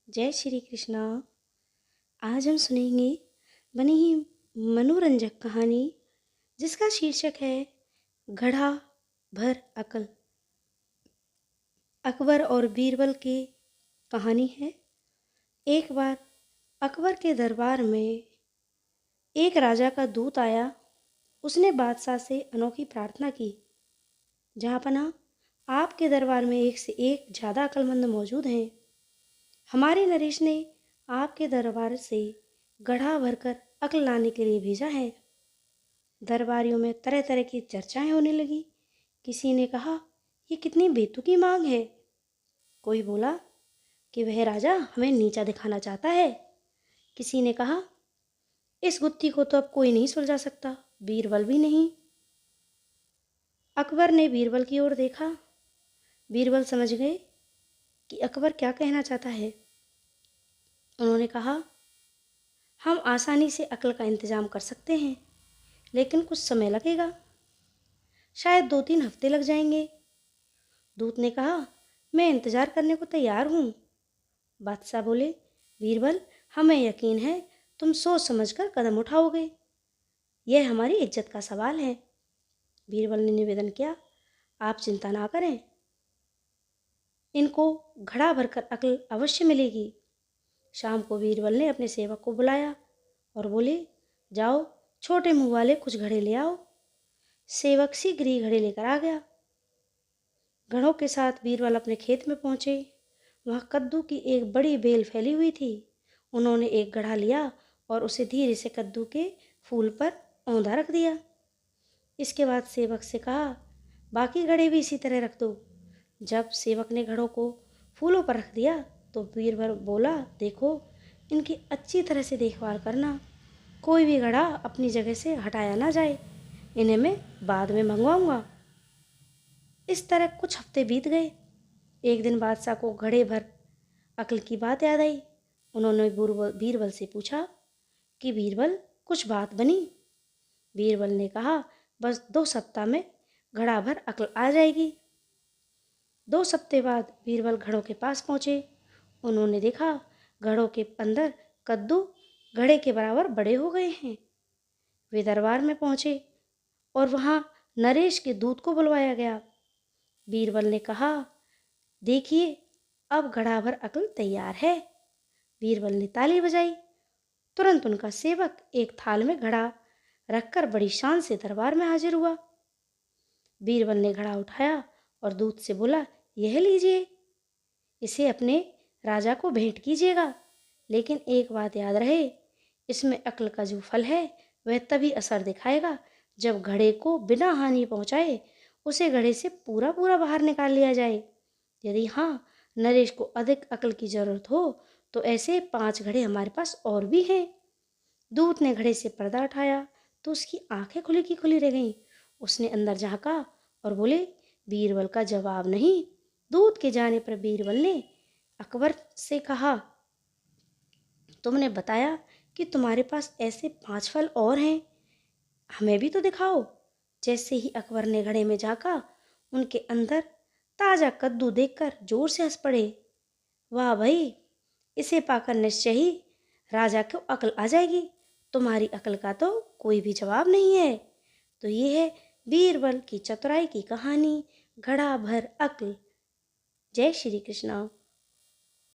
जय श्री कृष्णा। आज हम सुनेंगे बनी ही मनोरंजक कहानी जिसका शीर्षक है घड़ा भर अकल। अकबर और बीरबल की कहानी है। एक बार अकबर के दरबार में एक राजा का दूत आया। उसने बादशाह से अनोखी प्रार्थना की, जहाँ पना आपके दरबार में एक से एक ज़्यादा अक्लमंद मौजूद हैं। हमारे नरेश ने आपके दरबार से गड्ढा भरकर अक्ल लाने के लिए भेजा है। दरबारियों में तरह तरह की चर्चाएं होने लगी। किसी ने कहा, ये कितनी बेतुकी मांग है। कोई बोला कि वह राजा हमें नीचा दिखाना चाहता है। किसी ने कहा, इस गुत्थी को तो अब कोई नहीं सुलझा सकता, बीरबल भी नहीं। अकबर ने बीरबल की ओर देखा। बीरबल समझ गए कि अकबर क्या कहना चाहता है। उन्होंने कहा, हम आसानी से अक्ल का इंतजाम कर सकते हैं, लेकिन कुछ समय लगेगा, शायद 2-3 हफ्ते लग जाएंगे। दूत ने कहा, मैं इंतजार करने को तैयार हूँ। बादशाह बोले, बीरबल, हमें यकीन है तुम सोच समझकर कदम उठाओगे। यह हमारी इज्जत का सवाल है। बीरबल ने निवेदन किया, आप चिंता ना करें, इनको घड़ा भरकर अक्ल अवश्य मिलेगी। शाम को बीरबल ने अपने सेवक को बुलाया और बोले, जाओ छोटे मुंह वाले कुछ घड़े ले आओ। सेवक शीघ्र ही घड़े लेकर आ गया। घड़ों के साथ बीरबल अपने खेत में पहुंचे। वहाँ कद्दू की एक बड़ी बेल फैली हुई थी। उन्होंने एक घड़ा लिया और उसे धीरे से कद्दू के फूल पर औंधा रख दिया। इसके बाद सेवक से कहा, बाकी घड़े भी इसी तरह रख दो। जब सेवक ने घड़ों को फूलों पर रख दिया तो बीरबल बोला, देखो, इनकी अच्छी तरह से देखभाल करना, कोई भी घड़ा अपनी जगह से हटाया ना जाए। इन्हें मैं बाद में मंगवाऊंगा। इस तरह कुछ हफ्ते बीत गए। एक दिन बादशाह को घड़े भर अक्ल की बात याद आई। उन्होंने बीरबल से पूछा कि बीरबल, कुछ बात बनी? बीरबल ने कहा, बस 2 सप्ताह में घड़ा भर अक्ल आ जाएगी। 2 सप्ताह बाद बीरबल घड़ों के पास पहुंचे। उन्होंने देखा घड़ों के अंदर कद्दू घड़े के बराबर बड़े हो गए हैं। वे दरबार में पहुंचे और वहां नरेश के दूत को बुलवाया गया। बीरबल ने कहा, देखिए, अब घड़ा भर अक्ल तैयार है। बीरबल ने ताली बजाई। तुरंत उनका सेवक एक थाल में घड़ा रखकर बड़ी शान से दरबार में हाजिर हुआ। बीरबल ने घड़ा उठाया और दूत से बोला, यह लीजिए, इसे अपने राजा को भेंट कीजिएगा। लेकिन एक बात याद रहे, इसमें अक्ल का जो फल है वह तभी असर दिखाएगा जब घड़े को बिना हानि पहुंचाए उसे घड़े से पूरा पूरा बाहर निकाल लिया जाए। यदि हाँ, नरेश को अधिक अक्ल की जरूरत हो तो ऐसे 5 घड़े हमारे पास और भी हैं। दूत ने घड़े से पर्दा उठाया तो उसकी आंखें खुली की खुली रह गईं। उसने अंदर झांका और बोले, बीरबल का जवाब नहीं। दूत के जाने पर बीरबल ने अकबर से कहा, तुमने बताया कि तुम्हारे पास ऐसे 5 फल और हैं, हमें भी तो दिखाओ। जैसे ही अकबर ने घड़े में झांका, उनके अंदर ताजा कद्दू देखकर जोर से हंस पड़े। वाह भाई, इसे पाकर निश्चय ही राजा को अक्ल आ जाएगी। तुम्हारी अक्ल का तो कोई भी जवाब नहीं है। तो ये है बीरबल की चतुराई की कहानी, घड़ा भर अक्ल। जय श्री कृष्णा।